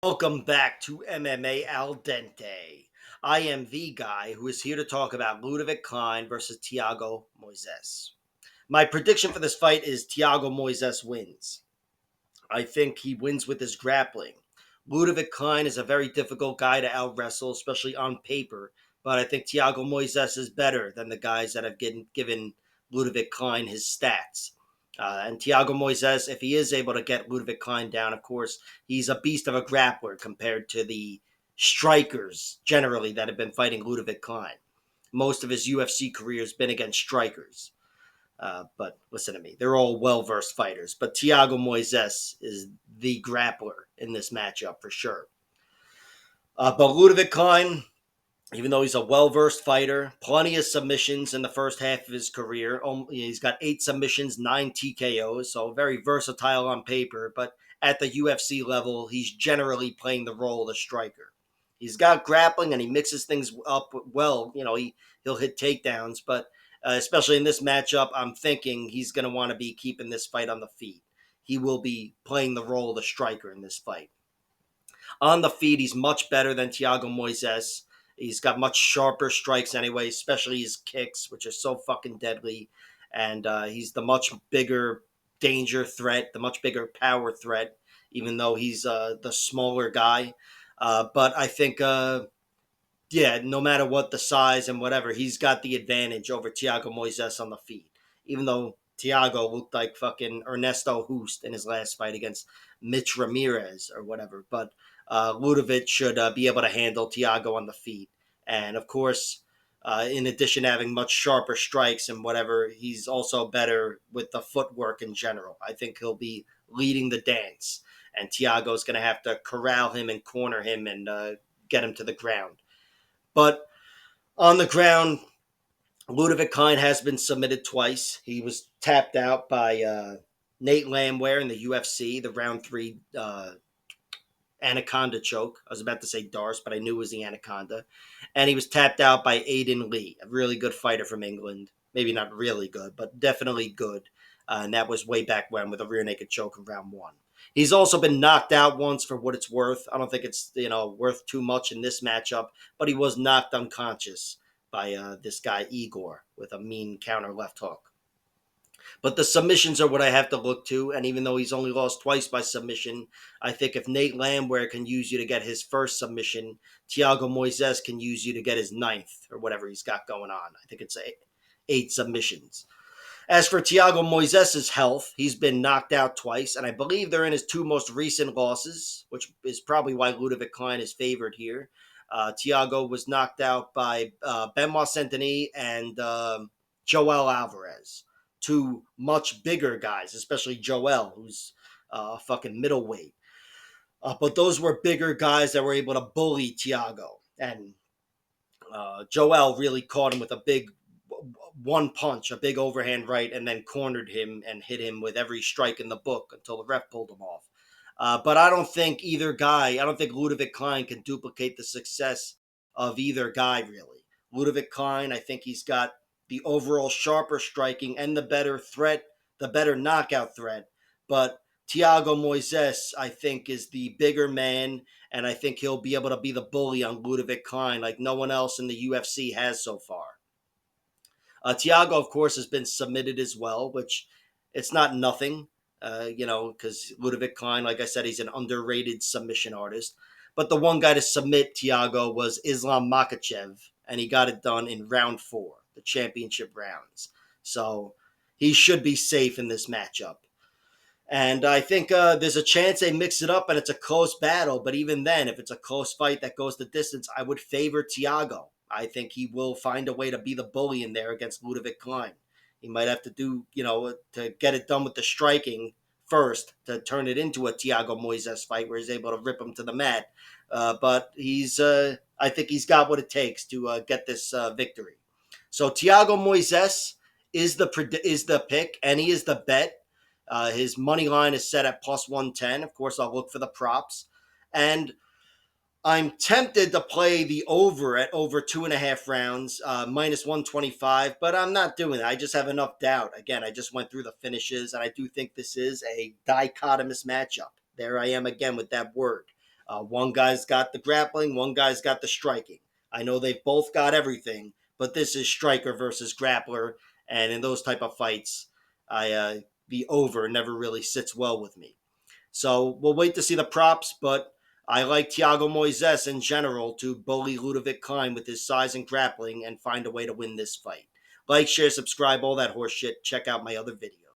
Welcome back to MMA Al Dente. I am the guy who is here to talk about Ludovit Klein versus Thiago Moises. My prediction for this fight is Thiago Moises wins. I think he wins with his grappling. Ludovit Klein is a very difficult guy to out wrestle, especially on paper, but I think Thiago Moises is better than the guys that have given Ludovit Klein his stats. And Thiago Moises, if he is able to get Ludovit Klein down, of course, he's a beast of a grappler compared to the strikers generally that have been fighting Ludovit Klein. Most of his UFC career has been against strikers. But listen to me, they're all well versed fighters. But Thiago Moises is the grappler in this matchup for sure. But Ludovit Klein, even though he's a well versed fighter, plenty of submissions in the first half of his career. He's got 8 submissions, 9 TKOs, so very versatile on paper. But at the UFC level, he's generally playing the role of the striker. He's got grappling and he mixes things up well. He'll hit takedowns, but especially in this matchup, I'm thinking he's going to want to be keeping this fight on the feet. He will be playing the role of the striker in this fight. On the feet, he's much better than Thiago Moises. He's got much sharper strikes anyway, especially his kicks, which are so fucking deadly. And he's the much bigger danger threat, the much bigger power threat, even though he's the smaller guy. But I think, yeah, no matter what the size and whatever, he's got the advantage over Thiago Moises on the feet. Even though Thiago looked like fucking Ernesto Hoost in his last fight against Mitch Ramirez or whatever. But Ludovit should be able to handle Thiago on the feet. And of course, in addition to having much sharper strikes and whatever, he's also better with the footwork in general. I think he'll be leading the dance. And Thiago's going to have to corral him and corner him and get him to the ground. But on the ground, Ludovit Klein has been submitted twice. He was tapped out by Nate Landwehr in the UFC, the round three Anaconda choke. I was about to say Darce, but I knew it was the Anaconda. And he was tapped out by Aiden Lee, a really good fighter from England. Maybe not really good, but definitely good. And that was way back when with a rear naked choke in round one. He's also been knocked out once for what it's worth. I don't think it's worth too much in this matchup, but he was knocked unconscious by this guy Igor with a mean counter left hook. But the submissions are what I have to look to. And even though he's only lost twice by submission, I think if Nate Landwehr can use you to get his first submission, Thiago Moises can use you to get his ninth or whatever he's got going on. I think it's 8 submissions. As for Thiago Moises' health, he's been knocked out twice, and I believe they're in his 2 most recent losses, which is probably why Ludovit Klein is favored here. Thiago was knocked out by Benoit Saint-Denis and Joel Alvarez, 2 much bigger guys, especially Joel, who's a fucking middleweight. But those were bigger guys that were able to bully Thiago. And Joel really caught him with a big one punch, a big overhand right, and then cornered him and hit him with every strike in the book until the ref pulled him off. But I don't think I don't think Ludovit Klein can duplicate the success of either guy, really. Ludovit Klein, I think he's got the overall sharper striking and the better threat, the better knockout threat. But Thiago Moises, I think, is the bigger man, and I think he'll be able to be the bully on Ludovit Klein like no one else in the UFC has so far. Thiago, of course, has been submitted as well, which it's not nothing, because Ludovit Klein, like I said, he's an underrated submission artist. But the one guy to submit Thiago was Islam Makhachev, and he got it done in round 4, the championship rounds. So he should be safe in this matchup. And I think there's a chance they mix it up and it's a close battle. But even then, if it's a close fight that goes the distance, I would favor Thiago. I think he will find a way to be the bully in there against Ludovit Klein. He might have to to get it done with the striking first to turn it into a Thiago Moises fight where he's able to rip him to the mat. But I think he's got what it takes to get this victory. So Thiago Moises is the pick and he is the bet. His money line is set at plus 110. Of course, I'll look for the props. And I'm tempted to play the over at over 2.5 rounds, minus 125, but I'm not doing it. I just have enough doubt. Again, I just went through the finishes, and I do think this is a dichotomous matchup. There I am again with that word. One guy's got the grappling, one guy's got the striking. I know they've both got everything, but this is striker versus grappler, and in those type of fights, the over never really sits well with me. So we'll wait to see the props, but I like Thiago Moises in general to bully Ludovit Klein with his size and grappling and find a way to win this fight. Like, share, subscribe, all that horse shit. Check out my other videos.